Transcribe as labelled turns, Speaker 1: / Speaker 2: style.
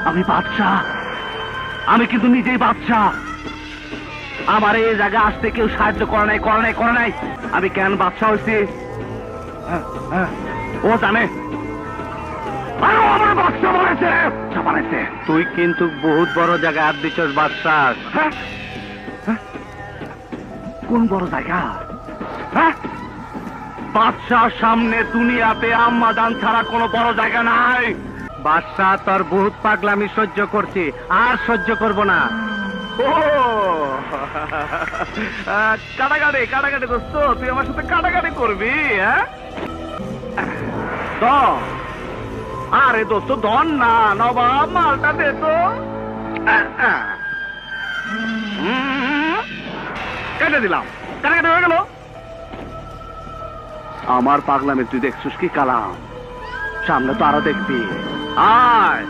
Speaker 1: আমি বাদশাহ, আমি কিন্তু নিজেই বাদশাহ। আমার এই জায়গায় আসতে কেউ সাহায্য করে নাই। আমি কেন বাদশাহ হয়েছি ও জানে। আমার বাদশাহ বানাইছে। তুই কিন্তু বহুত বড় জায়গায় হাত দিচ্ছস বাদশাহ। কোন বড় জায়গা? বাদশাহ সামনে দুনিয়াতে আম্মাজান ছাড়া কোনো বড় জায়গা নাই। বাদশাহ তোর বহুত পাগলামি সহ্য করছি, আর সহ্য করব না। ও কাটাকাটি দোস্ত, তুই আমার সাথে কাটাকাটি করবি? আরে দোস্ত ধন না, নবাব মালটা দে তো। কেটে দিলাম, কাটাকাটি হয়ে গেল। আমার পাগলামে তুই দেখছিস কি কালাম? সামনে তো আরো দেখবি। আয়